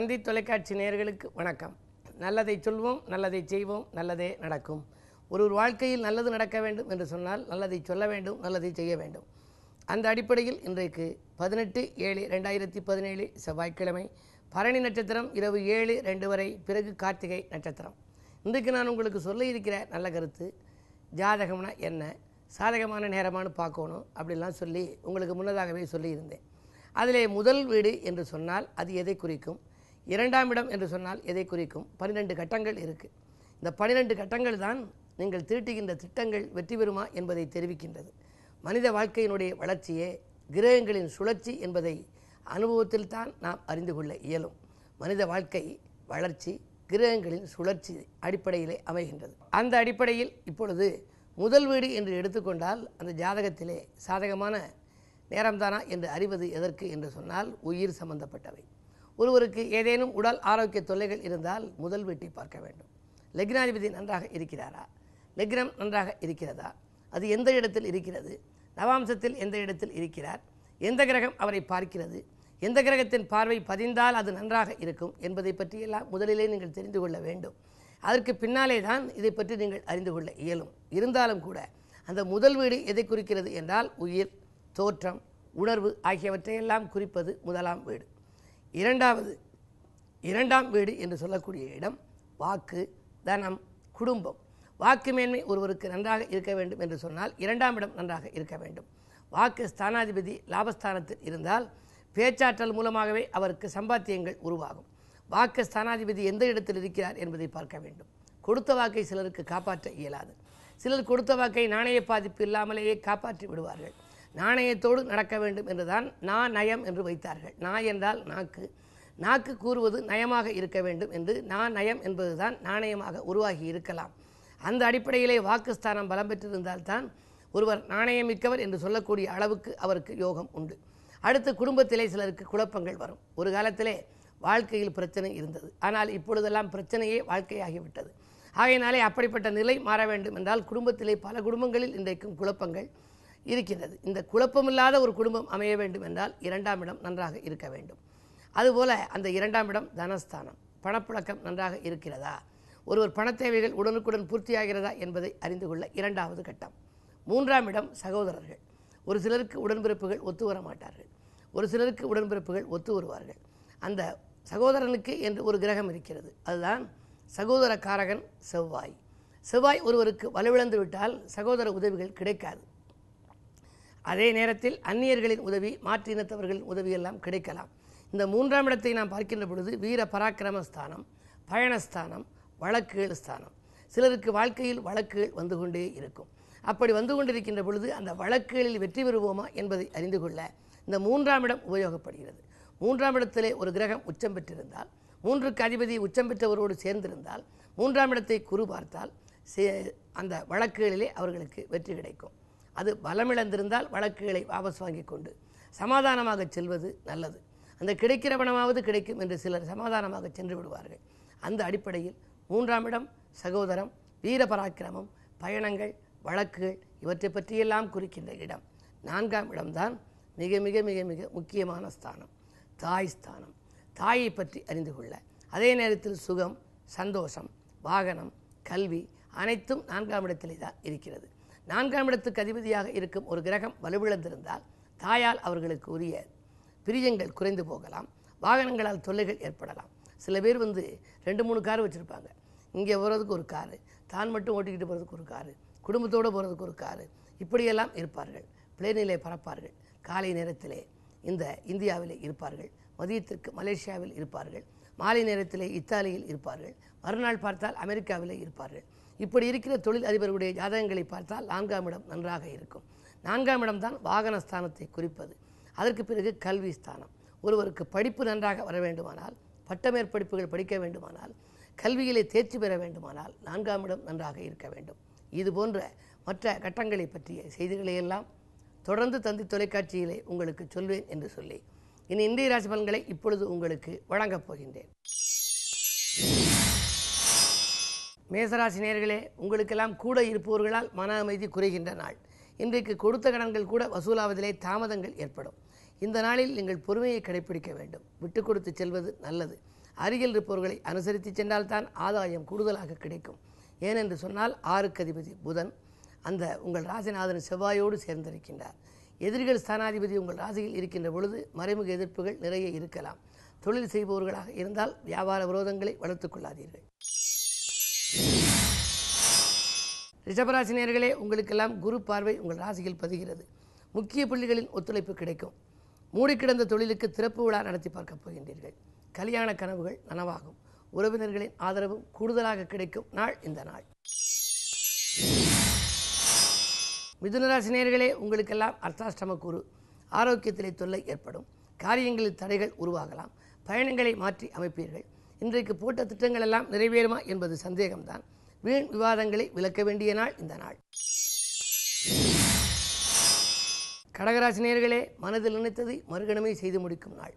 தந்தி தொலைக்காட்சி நேயர்களுக்கு வணக்கம். நல்லதை சொல்வோம், நல்லதை செய்வோம், நல்லதே நடக்கும். ஒரு வாழ்க்கையில் நல்லது நடக்க வேண்டும் என்று சொன்னால் நல்லதை சொல்ல வேண்டும், நல்லதை செய்ய வேண்டும். அந்த அடிப்படையில் இன்றைக்கு 18/7/2017 செவ்வாய்க்கிழமை, பரணி நட்சத்திரம் இரவு 7:02 வரை, பிறகு கார்த்திகை நட்சத்திரம். இன்றைக்கு நான் உங்களுக்கு சொல்ல இருக்கிற நல்ல கருத்து, ஜாதகம்னா என்ன, சாதகமான நேரமானு பார்க்கணும் அப்படிலாம் சொல்லி உங்களுக்கு முன்னதாகவே சொல்லியிருந்தேன். அதிலே முதல் வீடு என்று சொன்னால் அது எதை குறிக்கும், இரண்டாம் இடம் என்று சொன்னால் எதை குறிக்கும், 12 கட்டங்கள் இருக்குது. இந்த 12 கட்டங்கள் தான் நீங்கள் தீட்டுகின்ற திட்டங்கள் வெற்றி பெறுமா என்பதை தெரிவிக்கின்றது. மனித வாழ்க்கையினுடைய வளர்ச்சியே கிரகங்களின் சுழற்சி என்பதை அனுபவத்தில் தான் நாம் அறிந்து கொள்ள இயலும். மனித வாழ்க்கை வளர்ச்சி கிரகங்களின் சுழற்சி அடிப்படையிலே அமைகின்றது. அந்த அடிப்படையில் இப்பொழுது முதல் வீடு என்று எடுத்துக்கொண்டால் அந்த ஜாதகத்திலே சாதகமான நேரம்தானா என்று அறிவது எதற்கு என்று சொன்னால் உயிர் சம்பந்தப்பட்டவை. ஒருவருக்கு ஏதேனும் உடல் ஆரோக்கிய தொல்லைகள் இருந்தால் முதல் வீட்டை பார்க்க வேண்டும். லக்னாதிபதி நன்றாக இருக்கிறாரா, லக்னம் நன்றாக இருக்கிறதா, அது எந்த இடத்தில் இருக்கிறது, நவாம்சத்தில் எந்த இடத்தில் இருக்கிறார், எந்த கிரகம் அவரை பார்க்கிறது, எந்த கிரகத்தின் பார்வை பதிந்தால் அது நன்றாக இருக்கும் என்பதை பற்றியெல்லாம் முதலிலே நீங்கள் தெரிந்து கொள்ள வேண்டும். அதற்கு பின்னாலே தான் இதை பற்றி நீங்கள் அறிந்து கொள்ள இயலும். இருந்தாலும் கூட அந்த முதல் வீடு எதை குறிக்கிறது என்றால் உயிர், தோற்றம், உணர்வு ஆகியவற்றையெல்லாம் குறிப்பது முதலாம் வீடு. இரண்டாம் வீடு என்று சொல்லக்கூடிய இடம் வாக்கு, தனம், குடும்பம். வாக்கு மேன்மை ஒருவருக்கு நன்றாக இருக்க வேண்டும் என்று சொன்னால் இரண்டாம் இடம் நன்றாக இருக்க வேண்டும். வாக்கு ஸ்தானாதிபதி லாபஸ்தானத்தில் இருந்தால் பேச்சாற்றல் மூலமாகவே அவருக்கு சம்பாத்தியங்கள் உருவாகும். வாக்கு ஸ்தானாதிபதி எந்த இடத்தில் இருக்கிறார் என்பதை பார்க்க வேண்டும். கொடுத்த வாக்கை சிலருக்கு காப்பாற்ற இயலாது. சிலர் கொடுத்த வாக்கை நாணய பாதிப்பு இல்லாமலேயே காப்பாற்றி விடுவார்கள். நாணயத்தோடு நடக்க வேண்டும் என்றுதான் நயம் என்று வைத்தார்கள். என்றால் நாக்கு, நாக்கு கூறுவது நயமாக இருக்க வேண்டும் என்று நயம் என்பதுதான் நாணயமாக உருவாகி இருக்கலாம். அந்த அடிப்படையிலே வாக்குஸ்தானம் பலம் பெற்றிருந்தால்தான் ஒருவர் நாணயமிக்கவர் என்று சொல்லக்கூடிய அளவுக்கு அவருக்கு யோகம் உண்டு. அடுத்து குடும்பத்திலே சிலருக்கு குழப்பங்கள் வரும். ஒரு காலத்திலே வாழ்க்கையில் பிரச்சனை இருந்தது, ஆனால் இப்பொழுதெல்லாம் பிரச்சனையே வாழ்க்கையாகிவிட்டது. ஆகையினாலே அப்படிப்பட்ட நிலை மாற வேண்டும் என்றால் குடும்பத்திலே பல குடும்பங்களில் இன்றைக்கும் குழப்பங்கள் இருக்கின்றது. இந்த குழப்பமில்லாத ஒரு குடும்பம் அமைய வேண்டும் என்றால் இரண்டாம் இடம் நன்றாக இருக்க வேண்டும். அதுபோல அந்த இரண்டாம் இடம் தனஸ்தானம், பணப்புழக்கம் நன்றாக இருக்கிறதா, ஒருவர் பண தேவைகள் உடனுக்குடன் பூர்த்தியாகிறதா என்பதை அறிந்து கொள்ள இரண்டாவது கட்டம். மூன்றாம் இடம் சகோதரர்கள். ஒரு சிலருக்கு உடன்பிறப்புகள் ஒத்து வர மாட்டார்கள், ஒரு சிலருக்கு உடன்பிறப்புகள் ஒத்து வருவார்கள். அந்த சகோதரனுக்கு என்று ஒரு கிரகம் இருக்கிறது, அதுதான் சகோதர காரகன் செவ்வாய். செவ்வாய் ஒருவருக்கு வலுவிழந்து விட்டால் சகோதர உதவிகள் கிடைக்காது. அதே நேரத்தில் அந்நியர்களின் உதவி, மாற்று இனத்தவர்களின் உதவியெல்லாம் கிடைக்கலாம். இந்த மூன்றாம் இடத்தை நாம் பார்க்கின்ற பொழுது வீர பராக்கிரம ஸ்தானம், பயணஸ்தானம், வழக்குகள் ஸ்தானம். சிலருக்கு வாழ்க்கையில் வழக்குகள் வந்து கொண்டே இருக்கும். அப்படி வந்து கொண்டிருக்கின்ற பொழுது அந்த வழக்குகளில் வெற்றி பெறுவோமா என்பதை அறிந்து கொள்ள இந்த மூன்றாம் இடம் உபயோகப்படுகிறது. மூன்றாம் இடத்திலே ஒரு கிரகம் உச்சம் பெற்றிருந்தால், 3க்கு அதிபதி உச்சம் பெற்றவரோடு சேர்ந்திருந்தால், மூன்றாம் இடத்தை குரு பார்த்தால் அந்த வழக்குகளிலே அவர்களுக்கு வெற்றி கிடைக்கும். அது பலமிழந்திருந்தால் வழக்குகளை வாபஸ் வாங்கி கொண்டு சமாதானமாக செல்வது நல்லது. அந்த கிடைக்கிற பணமாவது கிடைக்கும் என்று சிலர் சமாதானமாக சென்று விடுவார்கள். அந்த அடிப்படையில் மூன்றாம் இடம் சகோதரம், வீரபராக்கிரமம், பயணங்கள், வழக்குகள் இவற்றை பற்றியெல்லாம் குறிக்கின்ற இடம். நான்காம் இடம்தான் மிக மிக மிக மிக முக்கியமான ஸ்தானம், தாய் ஸ்தானம். தாயை பற்றி அறிந்து கொள்ள, அதே நேரத்தில் சுகம், சந்தோஷம், வாகனம், கல்வி அனைத்தும் நான்காம் இடத்திலே தான் இருக்கிறது. நான்காம் இடத்துக்கு அதிபதியாக இருக்கும் ஒரு கிரகம் வலுவிழந்திருந்தால் தாயால் அவர்களுக்கு உரிய பிரியங்கள் குறைந்து போகலாம், வாகனங்களால் தொல்லைகள் ஏற்படலாம். சில பேர் 2-3 கார் வச்சுருப்பாங்க. இங்கே போகிறதுக்கு ஒரு காரு, தான் மட்டும் ஓட்டிக்கிட்டு போகிறதுக்கு ஒரு காரு, குடும்பத்தோடு போகிறதுக்கு ஒரு காரு, இப்படியெல்லாம் இருப்பார்கள். பிளேனிலே பறப்பார்கள். காலை நேரத்திலே இந்த இந்தியாவிலே இருப்பார்கள், மதியத்திற்கு மலேசியாவில் இருப்பார்கள், மாலை நேரத்திலே இத்தாலியில் இருப்பார்கள், மறுநாள் பார்த்தால் அமெரிக்காவிலே இருப்பார்கள். இப்படி இருக்கிற தொழில் அதிபர்களுடைய ஜாதகங்களை பார்த்தால் நான்காம் இடம் நன்றாக இருக்கும். நான்காம் இடம்தான் வாகனஸ்தானத்தை குறிப்பது. அதற்கு பிறகு கல்வி ஸ்தானம். ஒருவருக்கு படிப்பு நன்றாக வர வேண்டுமானால், பட்டமேற்படிப்புகள் படிக்க வேண்டுமானால், கல்வியிலே தேர்ச்சி பெற வேண்டுமானால் நான்காம் இடம் நன்றாக இருக்க வேண்டும். இது போன்ற மற்ற கட்டங்களை பற்றிய செய்திகளையெல்லாம் தொடர்ந்து தந்தி தொலைக்காட்சியிலே உங்களுக்கு சொல்வேன் என்று சொல்லி இனி இந்திய ராசி பலன்களை இப்பொழுது உங்களுக்கு வழங்கப் போகின்றேன். மேசராசி நேயர்களே, உங்களுக்கெல்லாம் கூட இருப்பவர்களால் மன அமைதி குறைகின்ற நாள். இன்றைக்கு கொடுத்த கடன்கள் கூட வசூலாவதிலே தாமதங்கள் ஏற்படும். இந்த நாளில் நீங்கள் பொறுமையை கடைபிடிக்க வேண்டும். விட்டு கொடுத்து செல்வது நல்லது. அருகில் இருப்பவர்களை அனுசரித்து சென்றால்தான் ஆதாயம் கூடுதலாக கிடைக்கும். ஏனென்று சொன்னால் 6க்கு அதிபதி புதன் அந்த உங்கள் ராசிநாதன் செவ்வாயோடு சேர்ந்திருக்கின்றார். எதிரிகள் ஸ்தானாதிபதி உங்கள் ராசியில் இருக்கின்ற பொழுது மறைமுக எதிர்ப்புகள் நிறைய இருக்கலாம். தொழில் செய்பவர்களாக இருந்தால் வியாபார விரோதங்களை வளர்த்துக் கொள்ளாதீர்கள். ரிஷபராசினியர்களே, உங்களுக்கெல்லாம் குரு பார்வை உங்கள் ராசியில் பதிகிறது. முக்கிய புள்ளிகளின் ஒத்துழைப்பு கிடைக்கும். மூடிக்கிடந்த தொழிலுக்கு திறப்பு விழா நடத்தி பார்க்கப் போகின்றீர்கள். கல்யாண கனவுகள் நனவாகும். உறவினர்களின் ஆதரவும் கூடுதலாக கிடைக்கும் நாள் இந்த நாள். மிதுனராசினியர்களே, உங்களுக்கெல்லாம் அர்த்தாஷ்டம குரு. ஆரோக்கியத்திலே தொல்லை ஏற்படும். காரியங்களில் தடைகள் உருவாகலாம். பயணங்களை மாற்றி அமைப்பீர்கள். இன்றைக்கு போட்ட திட்டங்கள் எல்லாம் நிறைவேறுமா என்பது சந்தேகம்தான். வீண் விவாதங்களை விலக்க வேண்டிய நாள் இந்த நாள். கடகராசினியர்களே, மனதில் நினைத்ததை மறுகணமே செய்து முடிக்கும் நாள்.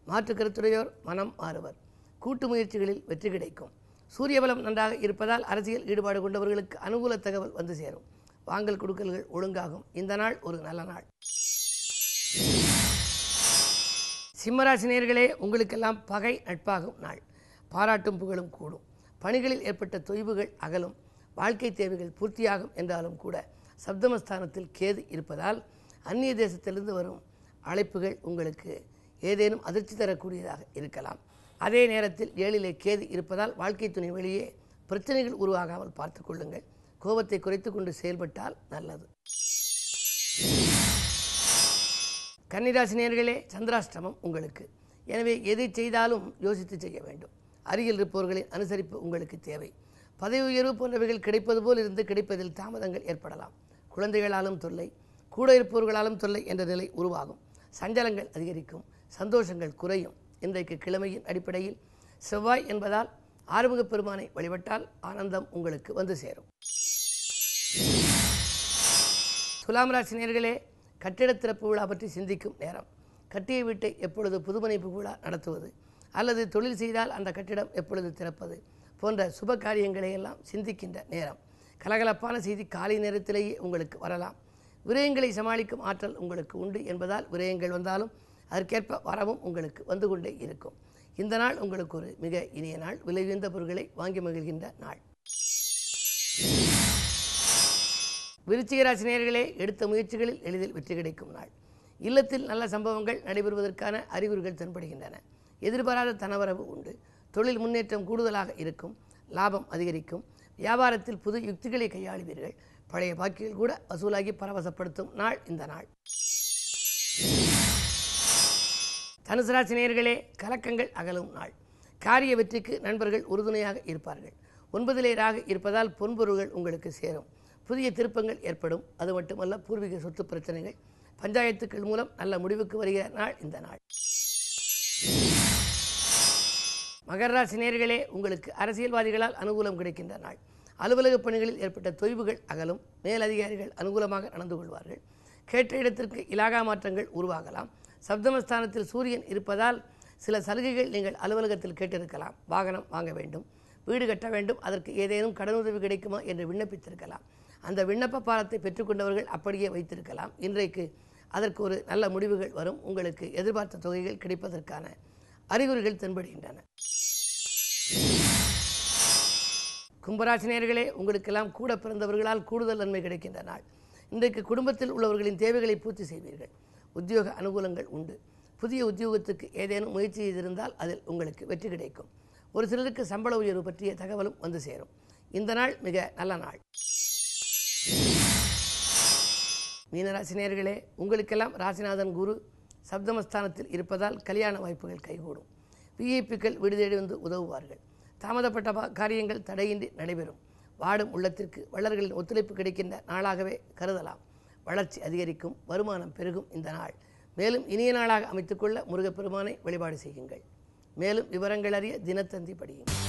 மாற்று கருத்துடையோர் மனம் மாறுவர். கூட்டு முயற்சிகளில் வெற்றி கிடைக்கும். சூரியபலம் நன்றாக இருப்பதால் அரசியல் ஈடுபாடு கொண்டவர்களுக்கு அனுகூல தகவல் வந்து சேரும். வாங்கல் கொடுக்கல்கள் ஒழுங்காகும். இந்த நாள் ஒரு நல்ல நாள். சிம்மராசினியர்களே, உங்களுக்கெல்லாம் பகை நட்பாகும் நாள். பாராட்டும் புகழும் கூடும். பணிகளில் ஏற்பட்ட தொய்வுகள் அகலும். வாழ்க்கை தேவைகள் பூர்த்தியாகும் என்றாலும் கூட சப்தமஸ்தானத்தில் கேது இருப்பதால் அந்நிய தேசத்திலிருந்து வரும் அழைப்புகள் உங்களுக்கு ஏதேனும் அதிர்ச்சி தரக்கூடியதாக இருக்கலாம். அதே நேரத்தில் 7லே கேது இருப்பதால் வாழ்க்கை துணை வெளியே பிரச்சனைகள் உருவாகாமல் பார்த்து கொள்ளுங்கள். கோபத்தை குறைத்து கொண்டு செயல்பட்டால் நல்லது. கன்னிராசினியர்களே, சந்திராஷ்டமம் உங்களுக்கு. எனவே எதை செய்தாலும் யோசித்து செய்ய வேண்டும். அருகில் இருப்பவர்களின் அனுசரிப்பு உங்களுக்கு தேவை. பதவி உயர்வு போன்றவைகள் கிடைப்பது போல் இருந்து கிடைப்பதில் தாமதங்கள் ஏற்படலாம். குழந்தைகளாலும் தொல்லை, கூட இருப்பவர்களாலும் தொல்லை என்ற நிலை உருவாகும். சஞ்சலங்கள் அதிகரிக்கும். சந்தோஷங்கள் குறையும். இன்றைக்கு கிழமையின் அடிப்படையில் செவ்வாய் என்பதால் ஆறுமுகப் பெருமானை வழிபட்டால் ஆனந்தம் உங்களுக்கு வந்து சேரும். துலாம் ராசினியர்களே, கட்டிட திறப்பு விழா பற்றி சிந்திக்கும் நேரம். கட்டிய வீட்டை எப்பொழுது புதுமனைப்பு விழா நடத்துவது அல்லது தொழில் செய்தால் அந்த கட்டிடம் எப்பொழுது திறப்பது போன்ற சுப காரியங்களை எல்லாம் சிந்திக்கின்ற நேரம். கலகலப்பான செய்தி காலை நேரத்திலேயே உங்களுக்கு வரலாம். விரயங்களை சமாளிக்கும் ஆற்றல் உங்களுக்கு உண்டு என்பதால் விரயங்கள் வந்தாலும் அதற்கேற்ப வரவும் உங்களுக்கு வந்து கொண்டே இருக்கும். இந்த நாள் உங்களுக்கு ஒரு மிக இனிய நாள். விலை உயர்ந்த பொருட்களை வாங்கி மகிழ்கின்ற நாள். விருச்சிக ராசினியர்களே, எடுத்த முயற்சிகளில் எளிதில் வெற்றி கிடைக்கும் நாள். இல்லத்தில் நல்ல சம்பவங்கள் நடைபெறுவதற்கான அறிகுறிகள் தென்படுகின்றன. எதிர்பாராத தனவரவு உண்டு. தொழில் முன்னேற்றம் கூடுதலாக இருக்கும். லாபம் அதிகரிக்கும். வியாபாரத்தில் புது யுக்திகளை கையாளுவீர்கள். பழைய பாக்கிகள் கூட வசூலாகி பரவசப்படுத்தும் நாள் இந்த நாள். தனுசு ராசினியர்களே, கலக்கங்கள் அகலும் நாள். காரிய வெற்றிக்கு நண்பர்கள் உறுதுணையாக இருப்பார்கள். 9லே ராகு இருப்பதால் பொன்பொருள்கள் உங்களுக்கு சேரும். புதிய திருப்பங்கள் ஏற்படும். அது மட்டுமல்ல, பூர்வீக சொத்து பிரச்சனைகள் பஞ்சாயத்துக்கள் மூலம் நல்ல முடிவுக்கு வருகிற நாள் இந்த நாள். மகர ராசினியர்களே, உங்களுக்கு அரசியல்வாதிகளால் அனுகூலம் கிடைக்கின்ற நாள். அலுவலக பணிகளில் ஏற்பட்ட தொய்வுகள் அகலும். மேலதிகாரிகள் அனுகூலமாக நடந்து கொள்வார்கள். கேட்ட இடத்திற்கு இலாகா மாற்றங்கள் உருவாகலாம். சப்தமஸ்தானத்தில் சூரியன் இருப்பதால் சில சலுகைகள் நீங்கள் அலுவலகத்தில் கேட்டிருக்கலாம். வாகனம் வாங்க வேண்டும், வீடு கட்ட வேண்டும், அதற்கு ஏதேனும் கடனுதவி கிடைக்குமா என்று விண்ணப்பித்திருக்கலாம். அந்த விண்ணப்ப பாரத்தை பெற்றுக்கொண்டவர்கள் அப்படியே வைத்திருக்கலாம். இன்றைக்கு அதற்கு ஒரு நல்ல முடிவுகள் வரும். உங்களுக்கு எதிர்பார்த்த தொகைகள் கிடைப்பதற்கான அறிகுறிகள் தென்படுகின்றன. கும்பராசினியர்களே, உங்களுக்கெல்லாம் கூட பிறந்தவர்களால் கூடுதல் நன்மை கிடைக்கின்ற நாள். இன்றைக்கு குடும்பத்தில் உள்ளவர்களின் தேவைகளை பூர்த்தி செய்வீர்கள். உத்தியோக அனுகூலங்கள் உண்டு. புதிய உத்தியோகத்துக்கு ஏதேனும் முயற்சி செய்திருந்தால் அதில் உங்களுக்கு வெற்றி கிடைக்கும். ஒரு சிலருக்கு சம்பள உயர்வு பற்றிய தகவலும் வந்து சேரும். இந்த நாள் மிக நல்ல நாள். மீனராசினியர்களே, உங்களுக்கெல்லாம் ராசிநாதன் குரு சப்தமஸ்தானத்தில் இருப்பதால் கல்யாண வாய்ப்புகள் கைகூடும். விஐபிக்கள் வீடு தேடி வந்து உதவுவார்கள். தாமதப்பட்ட காரியங்கள் தடையின்றி நடைபெறும். வாடும் உள்ளத்திற்கு வள்ளல்களின் ஒத்துழைப்பு கிடைக்கின்ற நாளாகவே கருதலாம். வளர்ச்சி அதிகரிக்கும். வருமானம் பெருகும் இந்த நாள். மேலும் இனிய நாளாக அமைத்துக்கொள்ள முருகப்பெருமானை வழிபாடு செய்யுங்கள். மேலும் விவரங்கள் அறிய தினத்தந்தி படியுங்கள்.